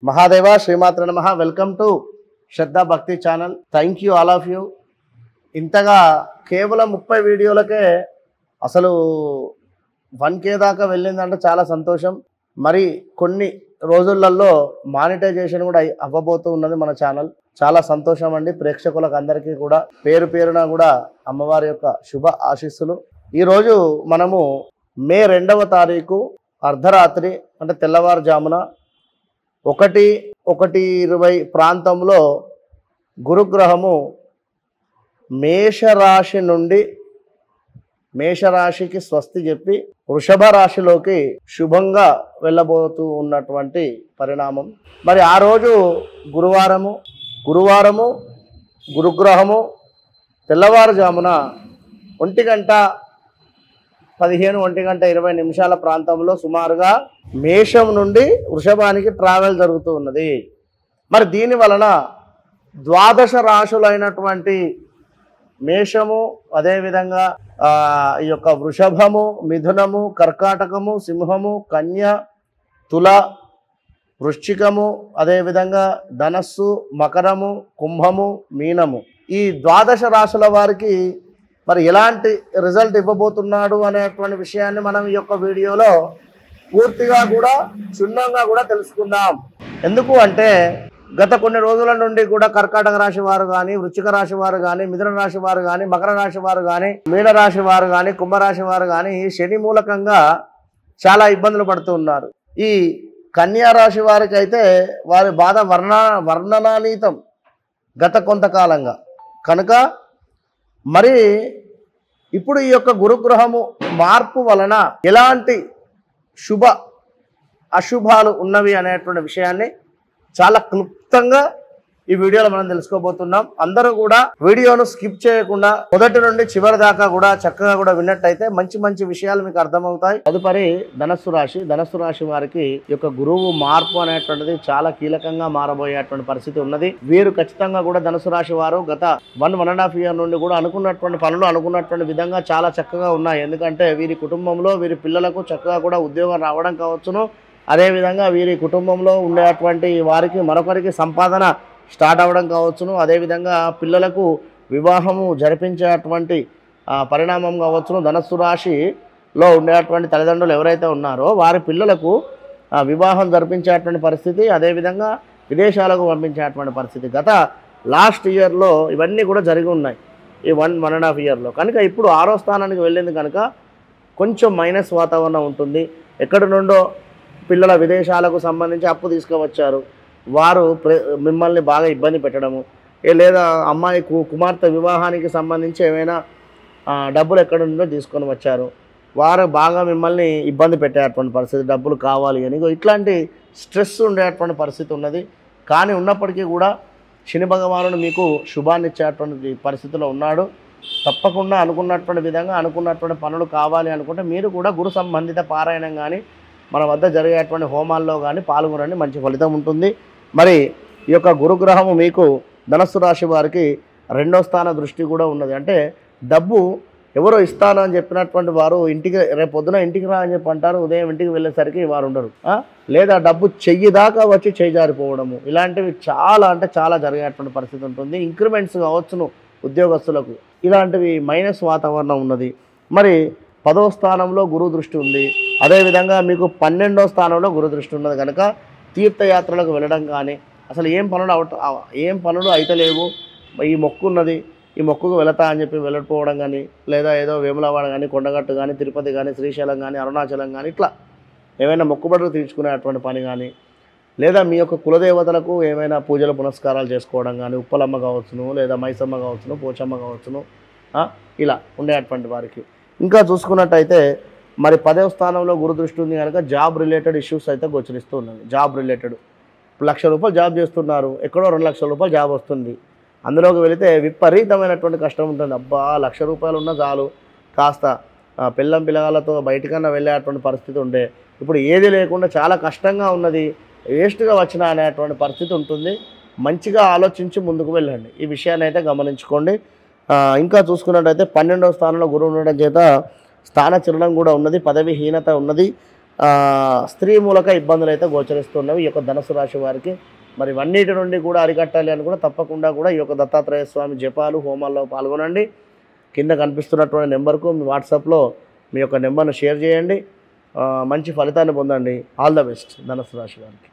మహాదేవ శ్రీమాత్ర నమః. Welcome to శ్రద్ధా భక్తి channel. Thank you all of you. ఇంతగా కేవలం 30 వీడియోలకే అసలు 1K దాకా వెళ్ళిందంటే చాలా సంతోషం. మరి కొన్ని రోజులలో మానిటైజేషన్ కూడా అవ్వబోతూ ఉన్నది మన ఛానల్. చాలా సంతోషం అండి. ప్రేక్షకులకు అందరికీ కూడా పేరు పేరున కూడా అమ్మవారి యొక్క శుభ ఆశీస్సులు. ఈరోజు మనము మే 2వ తారీఖు అర్ధరాత్రి అంటే తెల్లవారుజామున 1:20 ప్రాంతంలో గురుగ్రహము మేషరాశి నుండి మేషరాశికి స్వస్తి చెప్పి వృషభ రాశిలోకి శుభంగా వెళ్ళబోతూ ఉన్నటువంటి పరిణామం. మరి ఆ రోజు గురువారము గురుగ్రహము తెల్లవారుజామున 1:20 ప్రాంతంలో సుమారుగా మేషం నుండి వృషభానికి ట్రావెల్ జరుగుతూ ఉన్నది. మరి దీని వలన ద్వాదశ రాశులైనటువంటి మేషము, అదేవిధంగా ఈ యొక్క వృషభము, మిథునము, కర్కాటకము, సింహము, కన్య, తుల, వృశ్చికము, అదేవిధంగా ధనస్సు, మకరము, కుంభము, మీనము, ఈ ద్వాదశ రాశుల వారికి మరి ఎలాంటి రిజల్ట్ ఇవ్వబోతున్నాడు అనేటువంటి విషయాన్ని మనం ఈ యొక్క వీడియోలో పూర్తిగా కూడా క్షుణ్ణంగా కూడా తెలుసుకుందాం. ఎందుకు అంటే గత కొన్ని రోజుల నుండి కూడా కర్కాటక రాశి వారు కానీ, వృశ్చిక రాశి వారు కానీ, మిథున రాశి వారు కానీ, మకర రాశి వారు కానీ, మీన రాశి వారు కానీ, కుంభరాశి వారు కానీ శని మూలకంగా చాలా ఇబ్బందులు పడుతూ ఉన్నారు. ఈ కన్యా రాశి వారికి అయితే వారి బాధ వర్ణనాతీతం గత కొంతకాలంగా కనుక మరి ఇప్పుడు ఈ యొక్క గురుగ్రహము మార్పు వలన ఎలాంటి శుభ అశుభాలు ఉన్నవి అనేటువంటి విషయాన్ని చాలా క్లుప్తంగా ఈ వీడియోలో మనం తెలుసుకోబోతున్నాం. అందరూ కూడా వీడియోను స్కిప్ చేయకుండా మొదటి నుండి చివరి దాకా కూడా చక్కగా కూడా విన్నట్టయితే మంచి మంచి విషయాలు మీకు అర్థమవుతాయి. తదుపరి ధనస్సు రాశి వారికి ఈ యొక్క గురువు మార్పు అనేటువంటిది చాలా కీలకంగా మారబోయేటువంటి పరిస్థితి ఉన్నది. వీరు ఖచ్చితంగా కూడా ధనస్సు రాశి వారు గత 1.5 ఇయర్ నుండి కూడా అనుకున్నటువంటి పనులు అనుకున్నటువంటి విధంగా చాలా చక్కగా ఉన్నాయి. ఎందుకంటే వీరి కుటుంబంలో వీరి పిల్లలకు చక్కగా కూడా ఉద్యోగం రావడం కావచ్చును, అదేవిధంగా వీరి కుటుంబంలో ఉండేటువంటి వారికి మరొకరికి సంపాదన స్టార్ట్ అవ్వడం కావచ్చును, అదేవిధంగా పిల్లలకు వివాహము జరిపించేటువంటి పరిణామం కావచ్చును. ధనస్సు రాశిలో ఉండేటువంటి తల్లిదండ్రులు ఎవరైతే ఉన్నారో వారి పిల్లలకు వివాహం జరిపించేటువంటి పరిస్థితి, అదేవిధంగా విదేశాలకు పంపించేటువంటి పరిస్థితి గత లాస్ట్ ఇయర్లో ఇవన్నీ కూడా జరిగి ఉన్నాయి ఈ 1.5 ఇయర్లో. కనుక ఇప్పుడు 6వ స్థానానికి వెళ్ళింది కనుక కొంచెం మైనస్ వాతావరణం ఉంటుంది. ఎక్కడి నుండో పిల్లల విదేశాలకు సంబంధించి అప్పు తీసుకువచ్చారు, వారు మిమ్మల్ని బాగా ఇబ్బంది పెట్టడము, లేదా అమ్మాయి కుమార్తె వివాహానికి సంబంధించి ఏమైనా డబ్బులు ఎక్కడి నుండో తీసుకొని వచ్చారు, వారు బాగా మిమ్మల్ని ఇబ్బంది పెట్టేటువంటి పరిస్థితి, డబ్బులు కావాలి అని ఇట్లాంటి స్ట్రెస్ ఉండేటువంటి పరిస్థితి ఉన్నది. కానీ ఉన్నప్పటికీ కూడా శని భగవానుడు మీకు శుభాన్ని ఇచ్చేటువంటి పరిస్థితిలో ఉన్నాడు. తప్పకుండా అనుకున్నటువంటి విధంగా అనుకున్నటువంటి పనులు కావాలి అనుకుంటే మీరు కూడా గురు సంబంధిత పారాయణం కానీ మన వద్ద జరిగేటువంటి హోమాల్లో కానీ పాల్గొనండి, మంచి ఫలితం ఉంటుంది. మరి ఈ యొక్క గురుగ్రహము మీకు ధనస్సు రాశి వారికి 2వ స్థాన దృష్టి కూడా ఉన్నది. అంటే డబ్బు ఎవరో ఇస్తాను అని చెప్పినటువంటి వారు ఇంటికి రేపు పొద్దున ఇంటికి రా అని చెప్పి అంటారు, ఉదయం ఇంటికి వెళ్ళేసరికి వారు ఉండరు, లేదా డబ్బు చెయ్యి దాకా వచ్చి చేజారిపోవడము, ఇలాంటివి చాలా అంటే చాలా జరిగేటువంటి పరిస్థితి ఉంటుంది. ఇంక్రిమెంట్స్ కావచ్చును ఉద్యోగస్తులకు, ఇలాంటివి మైనస్ వాతావరణం ఉన్నది. మరి 10వ స్థానంలో గురు దృష్టి ఉంది, అదేవిధంగా మీకు 12వ స్థానంలో గురు దృష్టి ఉన్నది. కనుక తీర్థయాత్రలకు వెళ్ళడం కానీ అసలు ఏం పనులు అయితలేవు, ఈ మొక్కు ఉన్నది ఈ మొక్కుకు వెళతా అని చెప్పి వెళ్ళకపోవడం కానీ, లేదా ఏదో వేములవాడ కానీ, కొండగట్టు కానీ, తిరుపతి కానీ, శ్రీశైలం కానీ, అరుణాచలం కానీ ఇట్లా ఏమైనా మొక్కుబడులు తీర్చుకునేటువంటి పని కానీ, లేదా మీ యొక్క కులదేవతలకు ఏమైనా పూజలు పునస్కారాలు చేసుకోవడం కానీ, ఉప్పలమ్మ కావచ్చును, లేదా మైసమ్మ కావచ్చును, పోచమ్మ కావచ్చును, ఇలా ఉండేటువంటి వారికి. ఇంకా చూసుకున్నట్టయితే మరి 10వ స్థానంలో గురు దృష్టి ఉంది కనుక జాబ్ రిలేటెడ్ ఇష్యూస్ అయితే గోచరిస్తూ ఉన్నది. జాబ్ రిలేటెడ్ ₹1,00,000 జాబ్ చేస్తున్నారు, ఎక్కడో ₹2,00,000 జాబ్ వస్తుంది, అందులోకి వెళితే విపరీతమైనటువంటి కష్టం ఉంటుంది. అబ్బా ₹1,00,000 ఉన్నా చాలు, కాస్త పిల్లగాళ్ళతో బయటికన్నా వెళ్ళేటువంటి పరిస్థితి ఉండే, ఇప్పుడు ఏది లేకుండా చాలా కష్టంగా ఉన్నది, వేస్ట్గా వచ్చినా అనేటువంటి పరిస్థితి ఉంటుంది. మంచిగా ఆలోచించి ముందుకు వెళ్ళండి, ఈ విషయాన్ని అయితే గమనించుకోండి. ఇంకా చూసుకున్నట్టయితే 12వ స్థానంలో గురువు ఉండడం చేత స్థాన చలనం కూడా ఉన్నది, పదవిహీనత ఉన్నది. స్త్రీ మూలక ఇబ్బందులు అయితే గోచరిస్తున్నవి ఈ యొక్క ధనుసు రాశి వారికి. మరి ఇవన్నిటి నుండి కూడా అరికట్టాలి అని కూడా తప్పకుండా కూడా ఈ యొక్క దత్తాత్రేయ స్వామి జపాలు హోమాల్లో పాల్గొనండి. కింద కనిపిస్తున్నటువంటి నెంబర్కు మీ వాట్సాప్లో మీ యొక్క నెంబర్ను షేర్ చేయండి. మంచి ఫలితాన్ని పొందండి. ఆల్ ద బెస్ట్ ధనుసు రాశి వారికి.